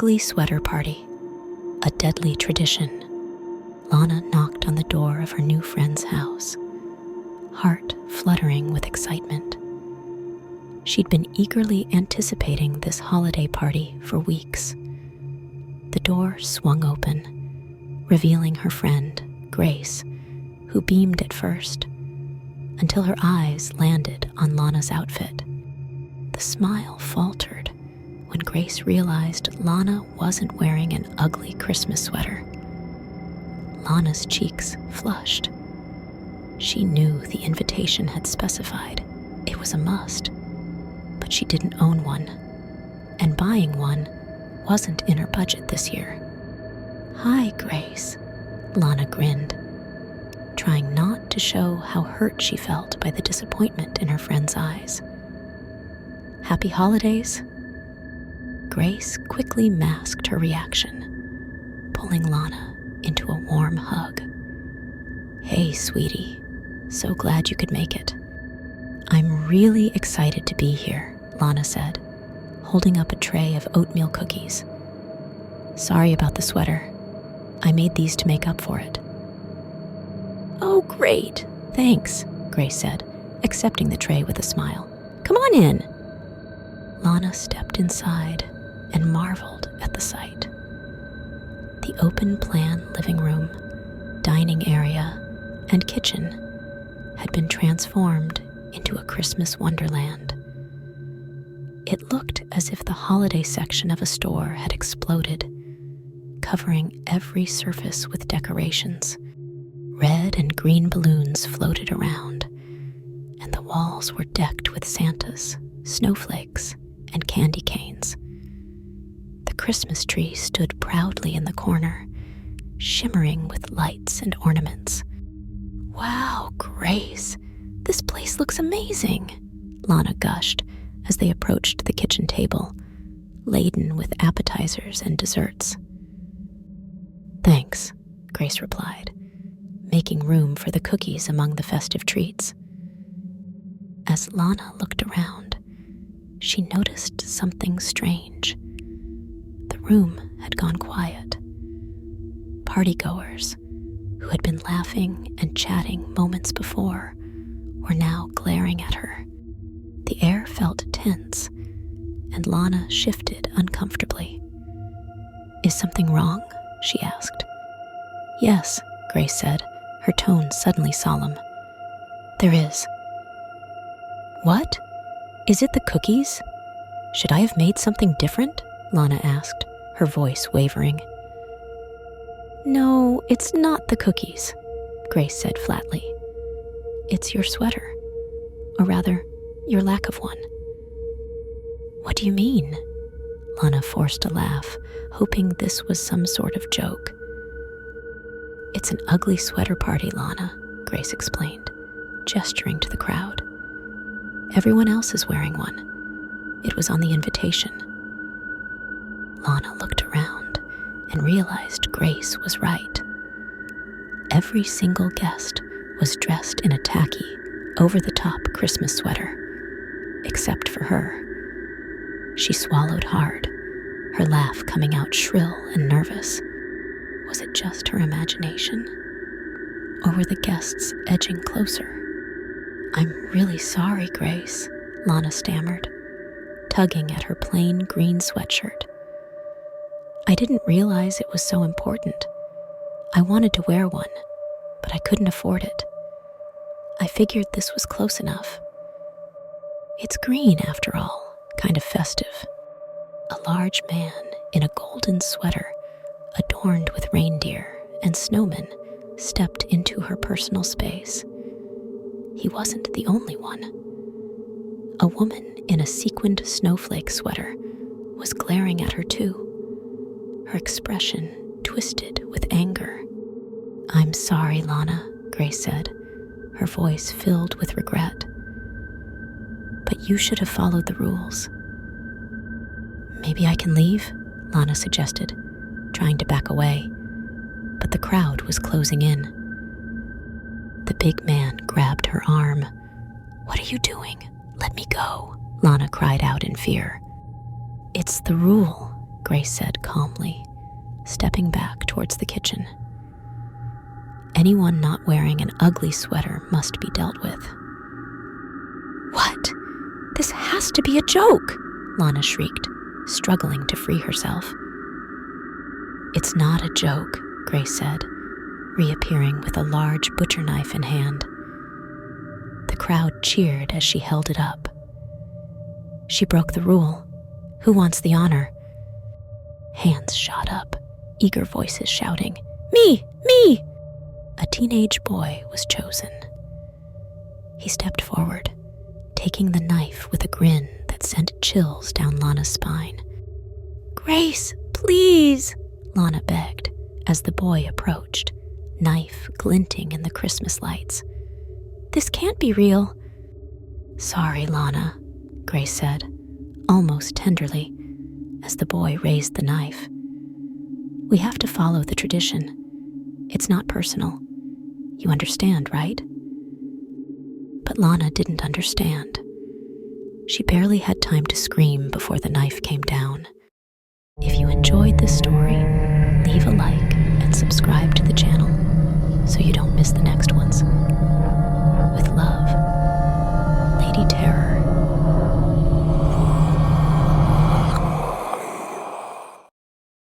ugly sweater party, a deadly tradition. Lana knocked on the door of her new friend's house, heart fluttering with excitement. She'd been eagerly anticipating this holiday party for weeks. The door swung open, revealing her friend, Grace, who beamed at first, until her eyes landed on Lana's outfit. The smile faltered when Grace realized Lana wasn't wearing an ugly Christmas sweater. Lana's cheeks flushed. She knew the invitation had specified it was a must, but she didn't own one, and buying one wasn't in her budget this year. "Hi, Grace," Lana grinned, trying not to show how hurt she felt by the disappointment in her friend's eyes. "Happy holidays?" Grace quickly masked her reaction, pulling Lana into a warm hug. "Hey, sweetie, so glad you could make it." "I'm really excited to be here," Lana said, holding up a tray of oatmeal cookies. "Sorry about the sweater. I made these to make up for it." "Oh, great, thanks," Grace said, accepting the tray with a smile. "Come on in." Lana stepped inside and marveled at the sight. The open-plan living room, dining area, and kitchen had been transformed into a Christmas wonderland. It looked as if the holiday section of a store had exploded, covering every surface with decorations. Red and green balloons floated around, and the walls were decked with Santas, snowflakes, and candy canes. The Christmas tree stood proudly in the corner, shimmering with lights and ornaments. "Wow, Grace, this place looks amazing," Lana gushed as they approached the kitchen table, laden with appetizers and desserts. "Thanks," Grace replied, making room for the cookies among the festive treats. As Lana looked around, she noticed something strange. The room had gone quiet. Partygoers, who had been laughing and chatting moments before, were now glaring at her. The air felt tense, and Lana shifted uncomfortably. "Is something wrong?" she asked. "Yes," Grace said, her tone suddenly solemn. "There is." "What? Is it the cookies? Should I have made something different?" Lana asked, her voice wavering. "No, it's not the cookies," Grace said flatly. "It's your sweater, or rather, your lack of one." "What do you mean?" Lana forced a laugh, hoping this was some sort of joke. "It's an ugly sweater party, Lana," Grace explained, gesturing to the crowd. "Everyone else is wearing one. It was on the invitation." Lana looked around and realized Grace was right. Every single guest was dressed in a tacky, over-the-top Christmas sweater, except for her. She swallowed hard, her laugh coming out shrill and nervous. Was it just her imagination? Or were the guests edging closer? "I'm really sorry, Grace," Lana stammered, tugging at her plain green sweatshirt. "I didn't realize it was so important. I wanted to wear one, but I couldn't afford it. I figured this was close enough. It's green, after all, kind of festive." A large man in a golden sweater, adorned with reindeer and snowmen, stepped into her personal space. He wasn't the only one. A woman in a sequined snowflake sweater was glaring at her too, her expression twisted with anger. "I'm sorry, Lana," Grace said, her voice filled with regret. "But you should have followed the rules." "Maybe I can leave?" Lana suggested, trying to back away, but the crowd was closing in. The big man grabbed her arm. "What are you doing? Let me go," Lana cried out in fear. "It's the rule," Grace said calmly, stepping back towards the kitchen. Anyone not wearing an ugly sweater must be dealt with. What? This has to be a joke, Lana shrieked, struggling to free herself. It's not a joke, Grace said, reappearing with a large butcher knife in hand. The crowd cheered as she held it up. She broke the rule. Who wants the honor? Hands shot up, eager voices shouting, "Me! Me!" A teenage boy was chosen. He stepped forward, taking the knife with a grin that sent chills down Lana's spine. "Grace, please," Lana begged as the boy approached, knife glinting in the Christmas lights. "This can't be real." "Sorry, Lana," Grace said, almost tenderly, as the boy raised the knife. "We have to follow the tradition. It's not personal. You understand, right?" But Lana didn't understand. She barely had time to scream before the knife came down. If you enjoyed this story, leave a like and subscribe to the channel so you don't miss the next ones.